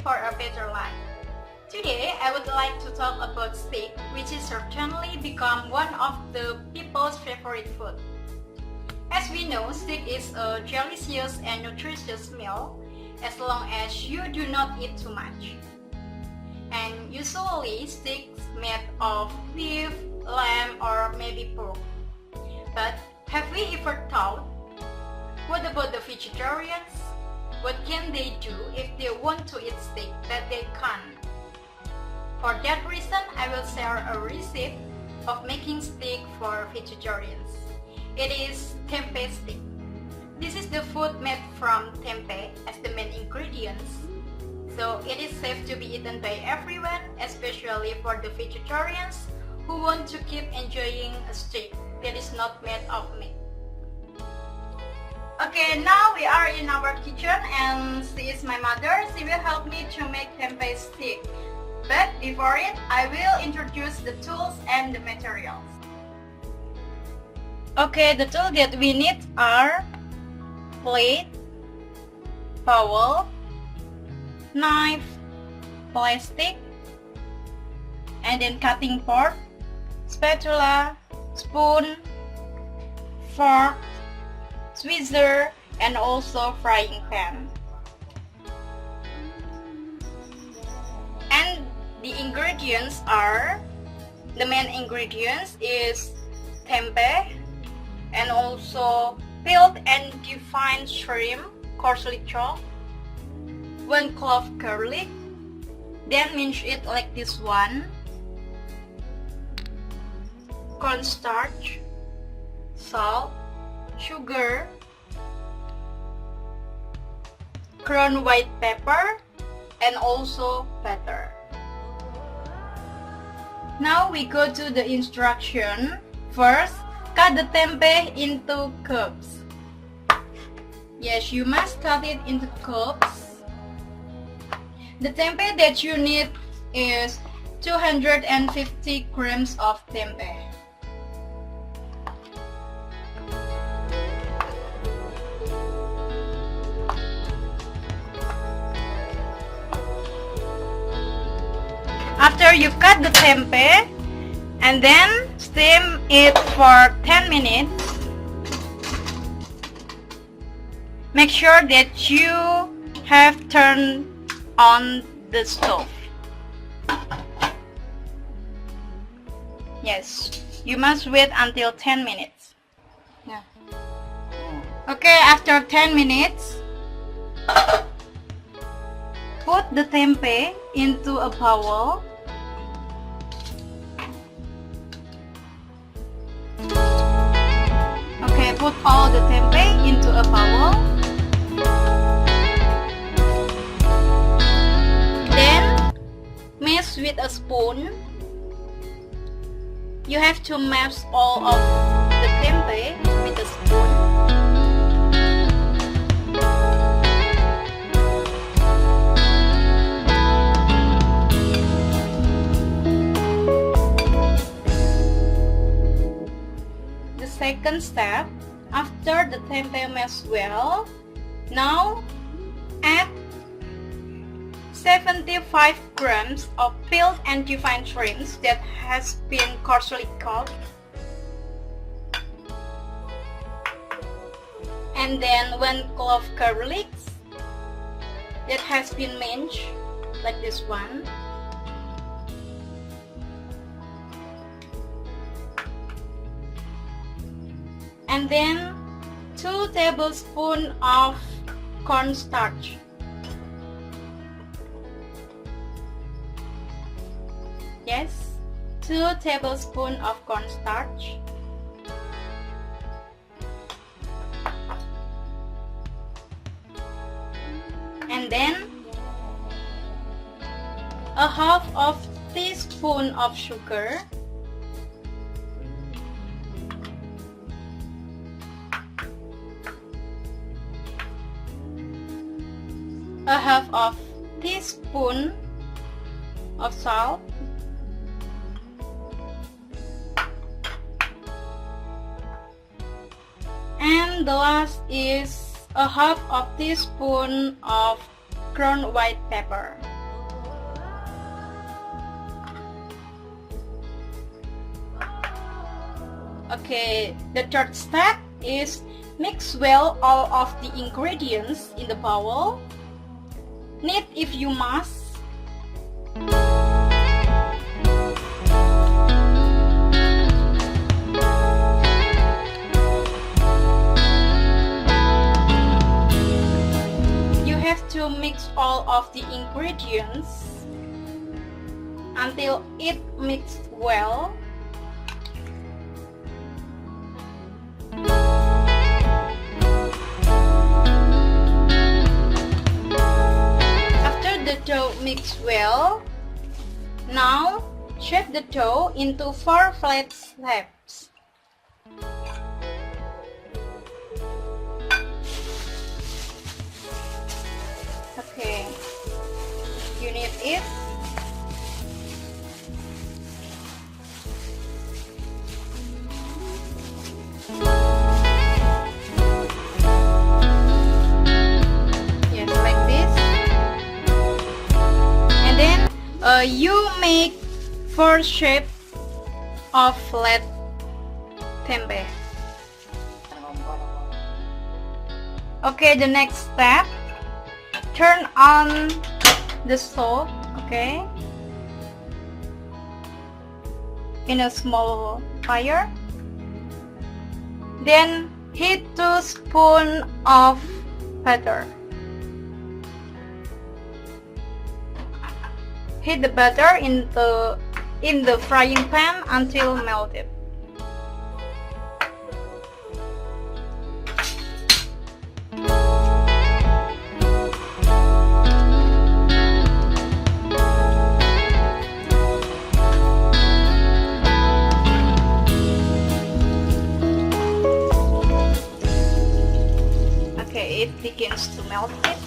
for a better life. Today, I would like to talk about steak, which is certainly become one of the people's favorite food. As we know, steak is a delicious and nutritious meal as long as you do not eat too much. And usually, steaks made of beef, lamb, or maybe pork. But have we ever thought, what about the vegetarians? What can they do if they want to eat steak that they can't? For that reason, I will share a recipe of making steak for vegetarians. It is tempeh steak. This is the food made from tempeh as the main ingredients. So it is safe to be eaten by everyone, especially for the vegetarians who want to keep enjoying a steak that is not made of meat. Okay, now we are in our kitchen and she is my mother. She will help me to make tempeh steak. But before it, I will introduce the tools and the materials. Okay, the tools that we need are plate, bowl, knife, plastic, and then cutting board, spatula, spoon, fork, tweezer, and also frying pan. And the ingredients are, the main ingredients is tempeh and also peeled and defined shrimp, coarsely chopped, 1 clove garlic, then mince it like this one, cornstarch, salt, sugar, ground white pepper, and also butter. Now we go to the instruction. First, cut the tempeh into cubes. Yes, you must cut it into cubes. The tempeh that you need is 250 grams of tempeh. After you cut the tempeh and then steam it for 10 minutes, make sure that you have turned on the stove. Yes, you must wait until 10 minutes. Yeah. Okay, after 10 minutes, put the tempeh into a bowl. Okay, put all the tempeh into a bowl. Then mix with a spoon. You have to mash all of the tempeh with a spoon. Second step, after the tempeh mashed well, now add 75 grams of peeled and defined shrimps that has been coarsely cut, and then 1 clove garlic that has been minced like this one. And then 2 tablespoons of cornstarch. Yes, 2 tablespoons of cornstarch. And then a half of teaspoon of sugar. A half of teaspoon of salt, and the last is a half of teaspoon of ground white pepper. Okay, the third step is mix well all of the ingredients in the bowl. Knead if you must. You have to mix all of the ingredients until it mixed well. After the dough mixed well, now shape the dough into 4 flat slabs. Okay, you need it. Yes, like this. And then you make 4 shapes of flat tempeh. Okay, the next step, turn on the stove, okay, in a small fire. Then heat 2 spoons of butter. Heat the butter in the frying pan until melted. Okay, it begins to melt it.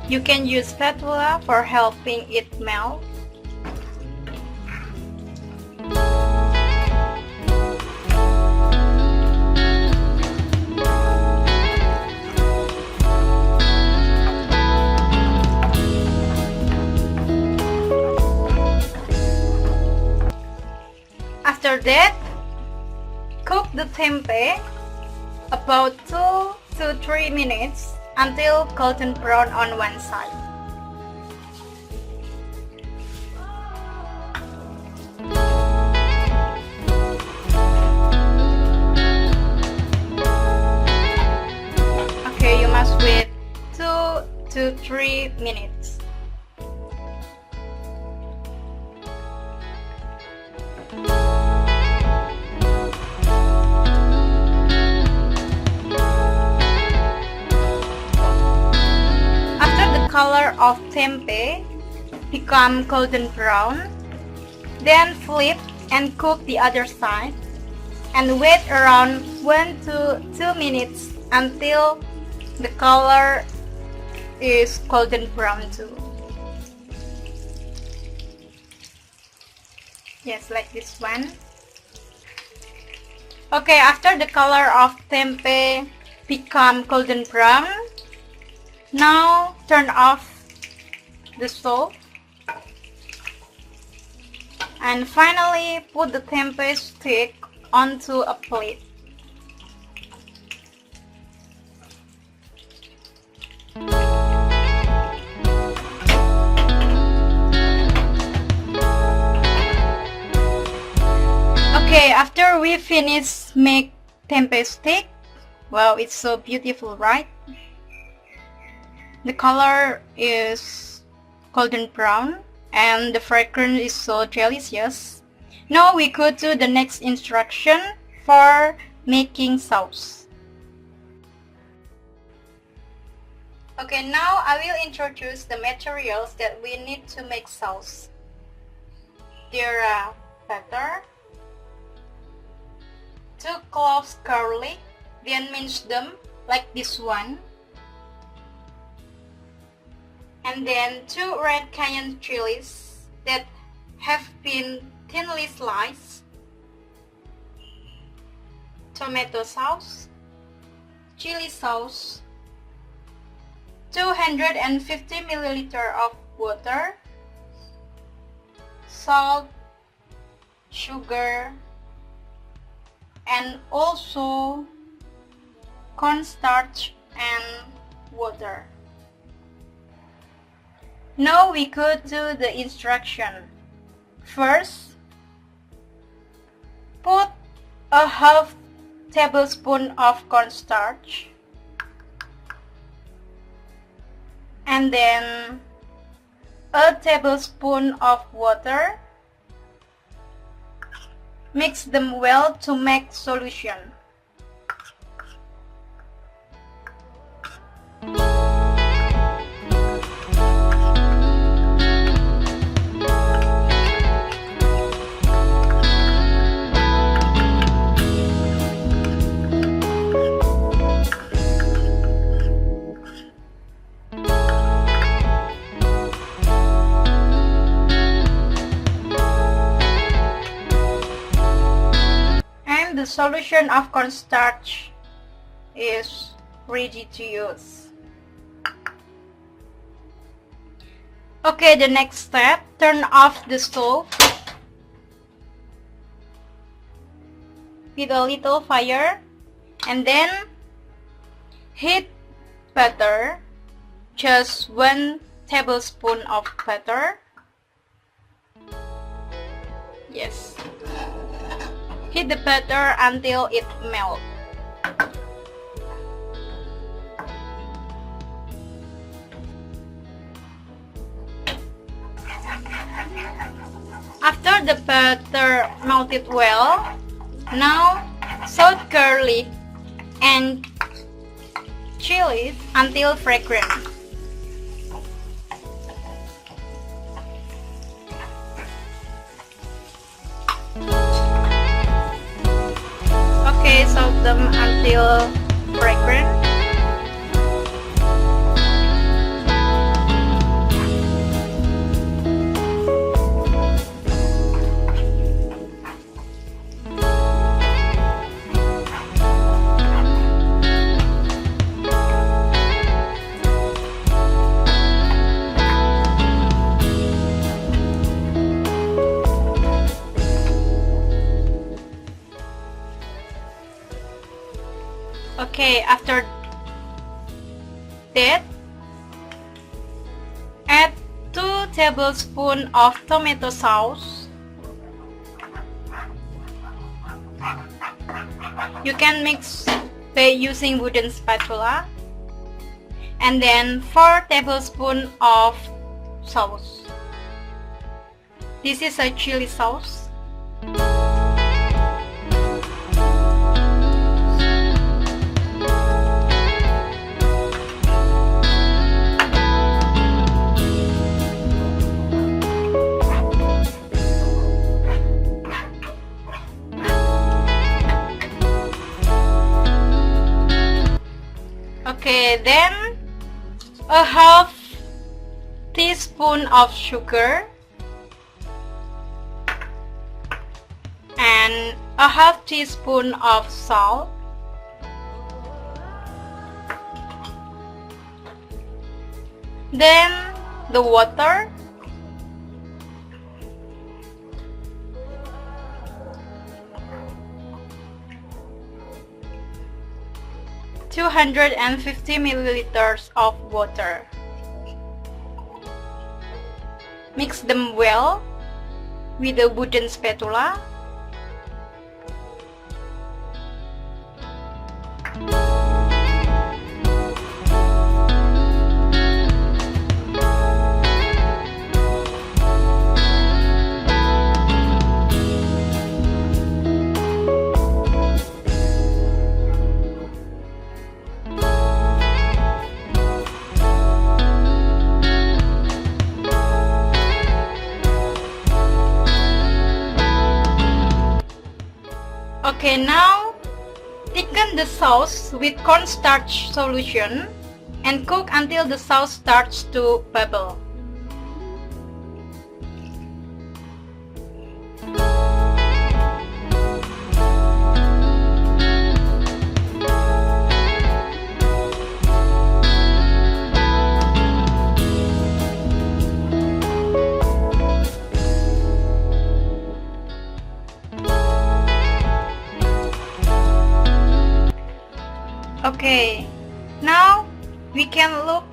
You can use spatula for helping it melt. After that, cook the tempeh about 2 to 3 minutes until golden brown on one side. Okay, you must wait 2 to 3 minutes. Color of tempeh become golden brown, then flip and cook the other side and wait around 1 to 2 minutes until the color is golden brown too. Yes, like this one. Okay, after the color of tempeh become golden brown, now turn off the stove and finally put the tempeh stick onto a plate. Okay, after we finish make tempeh stick, wow, it's so beautiful, right? The color is golden brown and the fragrance is so delicious. Now we go to the next instruction for making sauce. Okay, now I will introduce the materials that we need to make sauce. There are butter, 2 cloves garlic, then mince them like this one. And then 2 red cayenne chilies that have been thinly sliced. tomato sauce, chili sauce, 250 milliliter of water, salt, sugar, and also cornstarch and water. Now we go to the instruction. First, put a half tablespoon of cornstarch and then a tablespoon of water. Mix them well to make solution. The solution of cornstarch is ready to use. Okay, the next step, turn off the stove with a little fire and then heat butter, just 1 tablespoon of butter. Yes. Heat the butter until it melts. After the butter melted well, now saute garlic and chilies until fragrant. Okay, saute them until fragrant. Okay, after that, add 2 tablespoons of tomato sauce. You can mix by using wooden spatula. And then 4 tablespoons of sauce. This is a chili sauce. Okay, then a half teaspoon of sugar and a half teaspoon of salt. Then the water. (250 milliliters of water). Mix them well with a wooden spatula. Okay, now thicken the sauce with cornstarch solution and cook until the sauce starts to bubble.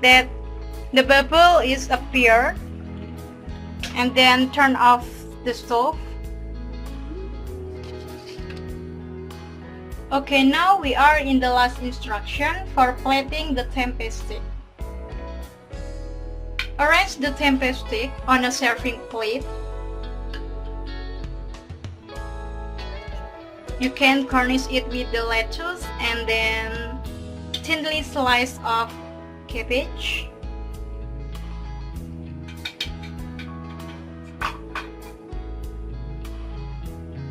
that the bubble is appear, and then turn off the stove. Okay, now we are in the last instruction for plating the tempeh stick. Arrange the tempeh stick on a serving plate. You can garnish it with the lettuce and then thinly slice of cabbage.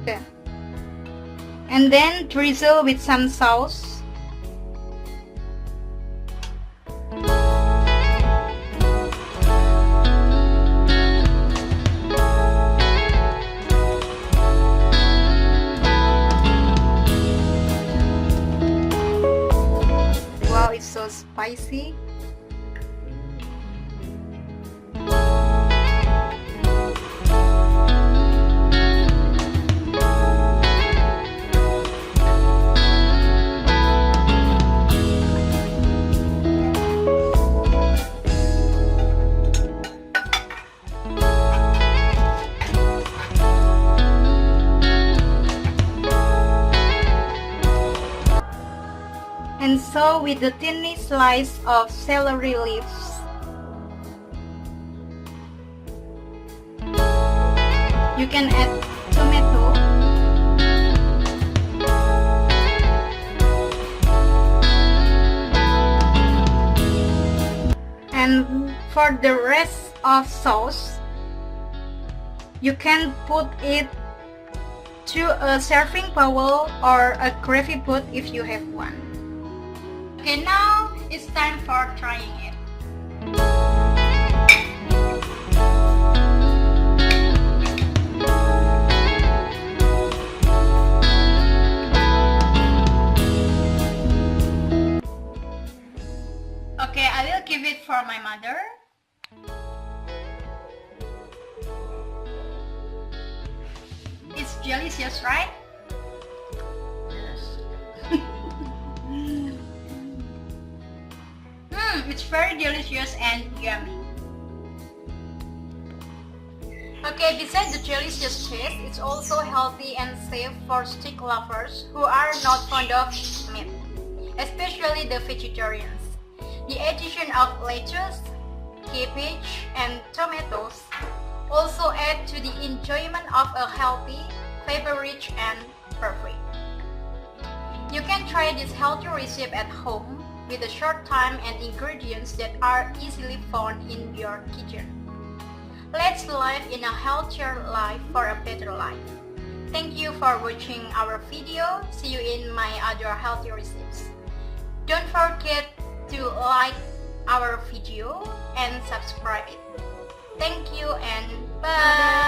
Okay. And then drizzle with some sauce. Wow, it's so spicy. And so with the thinly slice of celery leaves, you can add tomato, and for the rest of sauce, you can put it to a serving bowl or a gravy pot if you have one. Okay, now it's time for trying it. Okay, I will give it for my mother. It's delicious, right? It's very delicious and yummy. Okay, besides the delicious taste, it's also healthy and safe for steak lovers who are not fond of meat, especially the vegetarians. The addition of lettuce, cabbage, and tomatoes also add to the enjoyment of a healthy, flavor-rich, and perfect. You can try this healthy recipe at home with a short time and ingredients that are easily found in your kitchen. Let's live in a healthier life for a better life. Thank you for watching our video. See you in my other healthy recipes. Don't forget to like our video and subscribe it. Thank you and bye!